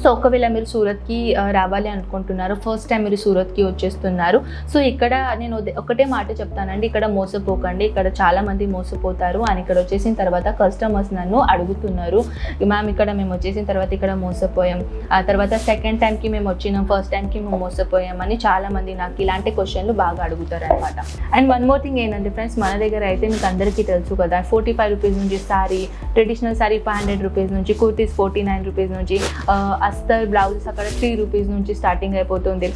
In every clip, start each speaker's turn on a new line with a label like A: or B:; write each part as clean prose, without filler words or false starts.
A: So ఒకవేళ మీరు సూరత్కి రావాలి అనుకుంటున్నారు, ఫస్ట్ టైం మీరు సూరత్కి వచ్చేస్తున్నారు. సో ఇక్కడ నేను ఒకటే మాట చెప్తానండి, ఇక్కడ మోసపోకండి. ఇక్కడ చాలామంది మోసపోతారు. అని ఇక్కడ వచ్చేసిన తర్వాత కస్టమర్స్ నన్ను అడుగుతున్నారు, మ్యామ్ ఇక్కడ మేము వచ్చేసిన తర్వాత ఇక్కడ మోసపోయాం, ఆ తర్వాత సెకండ్ టైంకి మేము వచ్చినాం, ఫస్ట్ టైంకి మేము మోసపోయాం అని చాలామంది నాకు ఇలాంటి క్వశ్చన్లు బాగా అడుగుతారు అనమాట. అండ్ వన్ మోర్ థింగ్ ఏంటంటే ఫ్రెండ్స్, మన దగ్గర అయితే మీకు అందరికీ తెలుసు కదా, 45 రూపీస్ నుంచి సారీ, ట్రెడిషనల్ సారీ 500 రూపీస్ నుంచి, కుర్తీస్ 49 రూపీస్ నుంచి, అస్తర్ బ్లౌజెస్ అక్కడ 3 రూపీస్ నుంచి స్టార్టింగ్ అయిపోతుంది,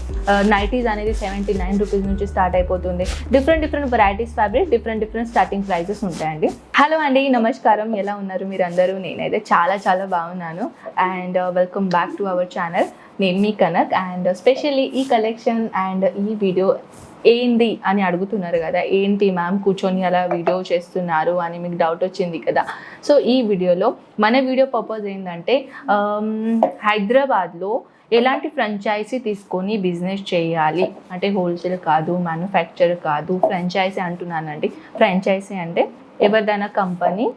A: నైటీస్ అనేది 79 రూపీస్ నుంచి స్టార్ట్ అయిపోతుంది. Different varieties fabric, different starting prices ఉంటాయండి. హలో అండి, నమస్కారం, ఎలా ఉన్నారు మీరు అందరూ? నేనైతే చాలా బాగున్నాను. And welcome back to our channel. నేను మీ కనక్. అండ్ స్పెషల్లీ ఈ కలెక్షన్ అండ్ ఈ వీడియో ఏంటి అని అడుగుతున్నారు కదా, ఏంటి మ్యామ్ కూర్చొని అలా వీడియో చేస్తున్నారు అని మీకు డౌట్ వచ్చింది కదా. సో ఈ వీడియోలో మన వీడియో పర్పస్ ఏంటంటే, హైదరాబాద్లో ఎలాంటి ఫ్రాంచైజీ తీసుకొని బిజినెస్ చేయాలి అంటే, హోల్సేల్ కాదు, మ్యానుఫ్యాక్చర్ కాదు, ఫ్రాంచైజీ అంటున్నానండి. ఫ్రాంచైజీ అంటే ఎవరిదైనా కంపెనీ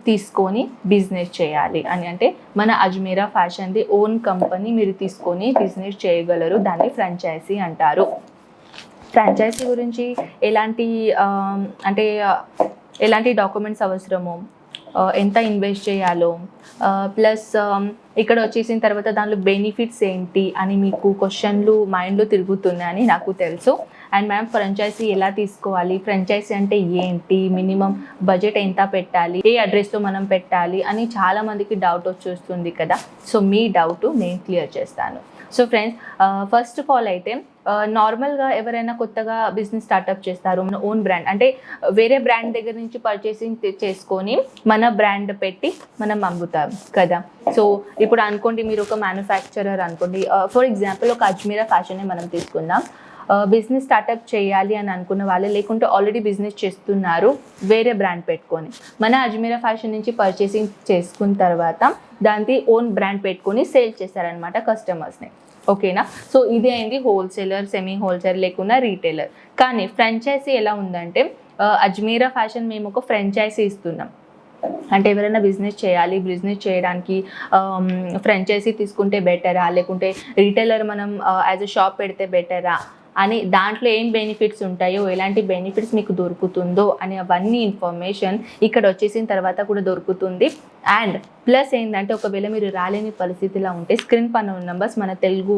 A: తీసుకొని బిజినెస్ చేయాలి అని, అంటే మన అజ్మీరా ఫ్యాషన్ది ఓన్ కంపెనీ మీరు తీసుకొని బిజినెస్ చేయగలరు, దాన్ని ఫ్రాంచైజీ అంటారు. ఫ్రాంచైజీ గురించి ఎలాంటి డాక్యుమెంట్స్ అవసరమో, ఎంత ఇన్వెస్ట్ చేయాలో, ప్లస్ ఇక్కడ వచ్చేసిన తర్వాత దానిలో బెనిఫిట్స్ ఏంటి అని మీకు క్వశ్చన్లు మైండ్లో తిరుగుతున్నాయని నాకు తెలుసు. అండ్ మ్యామ్ ఫ్రాంచైజీ ఎలా తీసుకోవాలి, ఫ్రాంచైజీ అంటే ఏంటి, మినిమం బడ్జెట్ ఎంత పెట్టాలి, ఏ అడ్రస్తో మనం పెట్టాలి అని చాలామందికి డౌట్ వచ్చేస్తుంది కదా. సో మీ డౌట్ నేను క్లియర్ చేస్తాను. So friends, first of all అయితే నార్మల్గా ఎవరైనా కొత్తగా బిజినెస్ స్టార్ట్అప్ చేస్తారు, మన ఓన్ బ్రాండ్ అంటే వేరే బ్రాండ్ దగ్గర నుంచి పర్చేసింగ్ చేసుకొని మన బ్రాండ్ పెట్టి మనం అమ్ముతాం కదా. సో ఇప్పుడు అనుకోండి, మీరు ఒక మ్యానుఫ్యాక్చరర్ అనుకోండి, ఫర్ ఎగ్జాంపుల్ ఒక అజ్మీరా ఫ్యాషనే మనం తీసుకుందాం. బిజినెస్ స్టార్ట్అప్ చేయాలి అని అనుకున్న వాళ్ళు, లేకుంటే ఆల్రెడీ బిజినెస్ చేస్తున్నారు వేరే బ్రాండ్ పెట్టుకొని, మన అజ్మీరా ఫ్యాషన్ నుంచి పర్చేసింగ్ చేసుకున్న తర్వాత దానికి ఓన్ బ్రాండ్ పెట్టుకొని సేల్ చేస్తారనమాట కస్టమర్స్ని. ఓకేనా? సో ఇది అయింది హోల్సేలర్, సెమీ హోల్సేలర్ లేకుండా రీటైలర్. కానీ ఫ్రాంచైజీ ఎలా ఉందంటే, అజ్మీరా ఫ్యాషన్ మేము ఒక ఫ్రాంచైజీ ఇస్తున్నాం. అంటే ఎవరైనా బిజినెస్ చేయాలి, బిజినెస్ చేయడానికి ఫ్రాంచైజీ తీసుకుంటే బెటరా, లేకుంటే రీటైలర్ మనం యాజ్ ఎ షాప్ పెడితే బెటరా అని, దాంట్లో ఏం బెనిఫిట్స్ ఉంటాయో, ఎలాంటి బెనిఫిట్స్ మీకు దొరుకుతుందో అని అవన్నీ ఇన్ఫర్మేషన్ ఇక్కడ వచ్చేసిన తర్వాత కూడా దొరుకుతుంది. అండ్ ప్లస్ ఏంటంటే, ఒకవేళ మీరు రాలేని పరిస్థితిలో ఉంటే స్క్రీన్ పైన ఉన్న నెంబర్స్ మన తెలుగు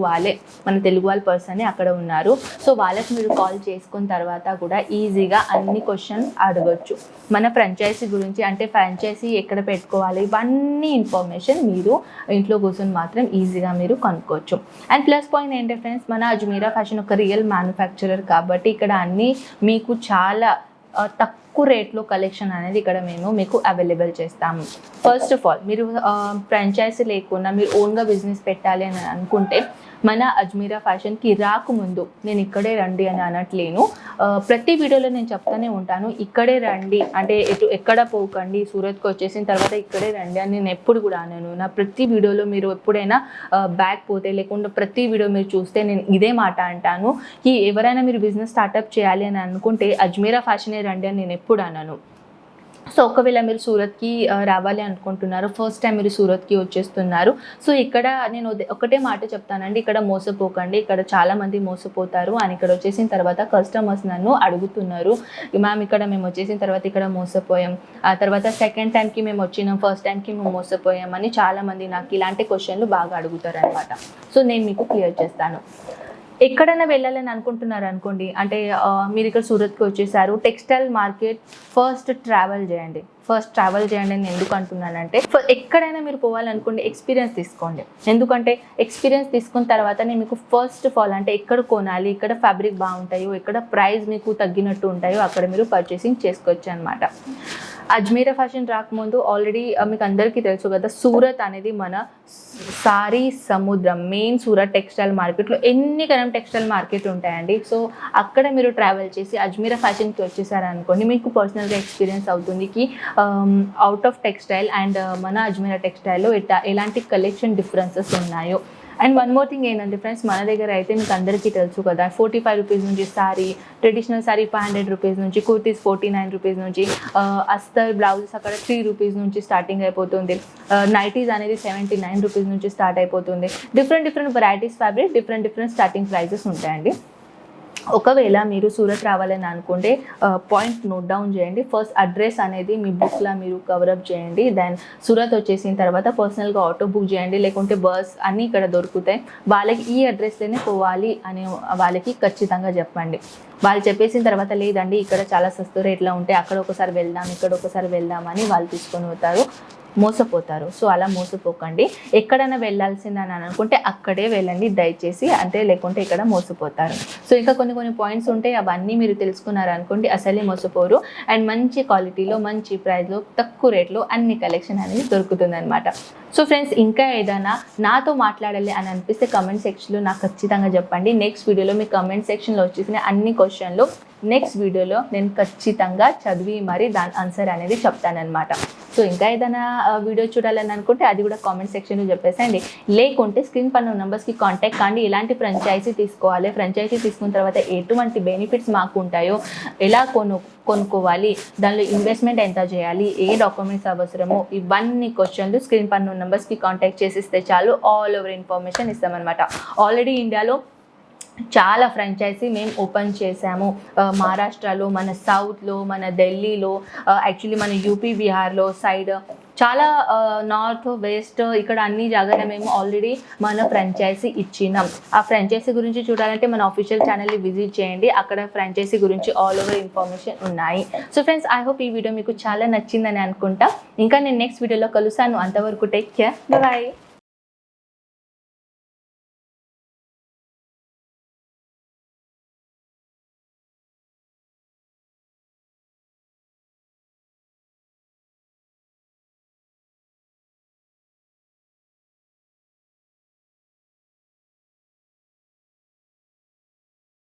A: వాళ్ళ పర్సనే అక్కడ ఉన్నారు. సో వాళ్ళకి మీరు కాల్ చేసుకున్న తర్వాత కూడా ఈజీగా అన్ని క్వశ్చన్స్ అడగచ్చు మన ఫ్రాంచైజీ గురించి. అంటే ఫ్రాంచైజీ ఎక్కడ పెట్టుకోవాలి, ఇవన్నీ ఇన్ఫర్మేషన్ మీరు ఇంట్లో కూర్చొని మాత్రం ఈజీగా మీరు కనుక్కోవచ్చు. అండ్ ప్లస్ పాయింట్ ఏంటంటే ఫ్రెండ్స్, మన అజ్మీరా ఫ్యాషన్ ఒక రియల్ మ్యానుఫ్యాక్చరర్ కాబట్టి ఇక్కడ అన్నీ మీకు చాలా తక్కువ రేట్లో కలెక్షన్ అనేది ఇక్కడ మేము మీకు అవైలబుల్ చేస్తాము. ఫస్ట్ ఆఫ్ ఆల్, మీరు ఫ్రాంచైజీ లేకుండా మీరు ఓన్గా బిజినెస్ పెట్టాలి అని అనుకుంటే, మన అజ్మీరా ఫ్యాషన్కి రాకముందు నేను ఇక్కడే రండి అని అనట్లేను. ప్రతి వీడియోలో నేను చెప్తానే ఉంటాను, ఇక్కడే రండి అంటే ఎక్కడ పోకండి, సూరత్కి వచ్చేసిన తర్వాత ఇక్కడే రండి అని నేను ఎప్పుడు కూడా అనను. నా ప్రతి వీడియోలో మీరు ఎప్పుడైనా బ్యాక్ పోతే, లేకుండా ప్రతి వీడియో మీరు చూస్తే నేను ఇదే మాట అంటాను, ఎవరైనా మీరు బిజినెస్ స్టార్ట్అప్ చేయాలి అని అనుకుంటే అజ్మీరా ఫ్యాషనే రండి అని నేను ఎప్పుడు అనను. సో ఒకవేళ మీరు సూరత్కి రావాలి అనుకుంటున్నారు, ఫస్ట్ టైం మీరు సూరత్కి వచ్చేస్తున్నారు, సో ఇక్కడ నేను ఒకటే మాట చెప్తానండి, ఇక్కడ మోసపోకండి. ఇక్కడ చాలామంది మోసపోతారు. అని ఇక్కడ వచ్చేసిన తర్వాత కస్టమర్స్ నన్ను అడుగుతున్నారు, మ్యామ్ ఇక్కడ మేము వచ్చేసిన తర్వాత ఇక్కడ మోసపోయాం, ఆ తర్వాత సెకండ్ టైంకి మేము వచ్చినాం, ఫస్ట్ టైంకి మేము మోసపోయాం అని చాలామంది నాకు ఇలాంటి క్వశ్చన్లు బాగా అడుగుతారు అనమాట. సో నేను మీకు క్లియర్ చేస్తాను. ఎక్కడైనా వెళ్ళాలని అనుకుంటున్నారు అనుకోండి, అంటే మీరు ఇక్కడ సూరత్కి వచ్చేసారు, టెక్స్టైల్ మార్కెట్ ఫస్ట్ ట్రావెల్ చేయండి అని ఎందుకు అంటున్నానంటే, ఎక్కడైనా మీరు పోవాలనుకోండి ఎక్స్పీరియన్స్ తీసుకోండి. ఎందుకంటే ఎక్స్పీరియన్స్ తీసుకున్న తర్వాతనే మీకు ఫస్ట్ ఆఫ్ ఆల్ అంటే ఎక్కడ కొనాలి, ఎక్కడ ఫ్యాబ్రిక్ బాగుంటాయో, ఎక్కడ ప్రైస్ మీకు తగ్గినట్టు ఉంటాయో అక్కడ మీరు పర్చేసింగ్ చేసుకోవచ్చు అనమాట. అజ్మీరా ఫ్యాషన్ రాకముందు ఆల్రెడీ మీకు అందరికీ తెలుసు కదా, సూరత్ అనేది మన సారీ సముద్రం. మెయిన్ సూరత్ టెక్స్టైల్ మార్కెట్లో ఎన్ని కనం టెక్స్టైల్ మార్కెట్ ఉంటాయండి. సో అక్కడ మీరు ట్రావెల్ చేసి అజ్మీరా ఫ్యాషన్కి వచ్చేసారనుకోండి, మీకు పర్సనల్గా ఎక్స్పీరియన్స్ అవుతుంది కి అవుట్ ఆఫ్ టెక్స్టైల్ అండ్ మన అజ్మీరా టెక్స్టైల్లో ఎలాంటి కలెక్షన్ డిఫరెన్సెస్ ఉన్నాయో. అండ్ వన్ మోర్ థింగ్ ఏంటంటే ఫ్రెండ్స్, మన దగ్గర అయితే మీకు అందరికీ తెలుసు కదా, 45 రూపీస్ నుంచి శారీ, ట్రెడిషనల్ శారీ 500 రూపీస్ నుంచి, కుర్తీస్ 49 రూపీస్ నుంచి, అస్తర్ బ్లౌజెస్ అక్కడ 3 రూపీస్ నుంచి స్టార్టింగ్ అయిపోతుంది, నైటీస్ అనేది 79 రూపీస్ నుంచి స్టార్ట్ అయిపోతుంది. Different varieties fabric, different starting prices ఉంటాయండి. ఒకవేళ మీరు సూరత్ రావాలని అనుకుంటే పాయింట్ నోట్ డౌన్ చేయండి. ఫస్ట్ అడ్రస్ అనేది మీ బుక్లో మీరు కవరప్ చేయండి. దెన్ సూరత్ వచ్చేసిన తర్వాత పర్సనల్గా ఆటో బుక్ చేయండి, లేకుంటే బస్ అన్నీ ఇక్కడ దొరుకుతాయి. వాళ్ళకి ఈ అడ్రస్లోనే పోవాలి అని వాళ్ళకి ఖచ్చితంగా చెప్పండి. వాళ్ళు చెప్పేసిన తర్వాత లేదండి ఇక్కడ చాలా సస్తు రేట్లో ఉంటాయి, అక్కడ ఒకసారి వెళ్దాం, ఇక్కడ ఒకసారి వెళ్దాం అని వాళ్ళు తీసుకొని పోతారు, మోసపోతారు. సో అలా మోసపోకండి. ఎక్కడైనా వెళ్ళాల్సిందని అనుకుంటే అక్కడే వెళ్ళండి దయచేసి, అంటే లేకుంటే ఇక్కడ మోసపోతారు. సో ఇంకా కొన్ని పాయింట్స్ ఉంటాయి, అవన్నీ మీరు తెలుసుకున్నారు అనుకోండి అసలే మోసపోరు. అండ్ మంచి క్వాలిటీలో, మంచి ప్రైస్లో, తక్కువ రేట్లో అన్ని కలెక్షన్ అనేది దొరుకుతుంది అనమాట. సో ఫ్రెండ్స్, ఇంకా ఏదైనా నాతో మాట్లాడాలి అని అనిపిస్తే కమెంట్ సెక్షన్లో నాకు ఖచ్చితంగా చెప్పండి. నెక్స్ట్ వీడియోలో మీ కమెంట్ సెక్షన్లో వచ్చేసిన అన్ని క్వశ్చన్లు నెక్స్ట్ వీడియోలో నేను ఖచ్చితంగా చదివి మరి దాని ఆన్సర్ అనేది చెప్తానమాట. సో ఇంకా ఏదైనా వీడియో చూడాలని అనుకుంటే అది కూడా కామెంట్ సెక్షన్లో చెప్పేసండి. లేకుంటే స్క్రీన్ పైన నెంబర్స్కి కాంటాక్ట్ కాండి. ఎలాంటి ఫ్రాంచైజీ తీసుకోవాలి, ఫ్రాంచైజీ తీసుకున్న తర్వాత ఎటువంటి బెనిఫిట్స్ మాకు ఉంటాయో, ఎలా కొనుక్కోవాలి, దానిలో ఇన్వెస్ట్మెంట్ ఎంత చేయాలి, ఏ డాక్యుమెంట్స్ అవసరమో, ఇవన్నీ క్వశ్చన్లు స్క్రీన్ పైన నెంబర్స్కి కాంటాక్ట్ చేసిస్తే చాలు ఆల్ ఓవర్ ఇన్ఫర్మేషన్ ఇస్తామన్నమాట. ఆల్రెడీ ఇండియాలో చాలా ఫ్రాంచైజీ మేము ఓపెన్ చేసాము. మహారాష్ట్రలో, మన సౌత్లో, మన ఢిల్లీలో, యాక్చువల్లీ మన యూపీ బీహార్లో సైడ్, చాలా నార్త్ వెస్ట్ ఇక్కడ అన్ని జాగాలో మేము ఆల్రెడీ మన ఫ్రాంచైజీ ఇచ్చినాం. ఆ ఫ్రాంచైజీ గురించి చూడాలంటే మన ఆఫీషియల్ ఛానల్ని విజిట్ చేయండి, అక్కడ ఫ్రాంచైజీ గురించి ఆల్ ఓవర్ ఇన్ఫర్మేషన్ ఉన్నాయి. సో ఫ్రెండ్స్, ఐ హోప్ ఈ వీడియో మీకు చాలా నచ్చిందని అనుకుంటా. ఇంకా నేను నెక్స్ట్ వీడియోలో కలుస్తాను. అంతవరకు టేక్ కేర్, బాయ్.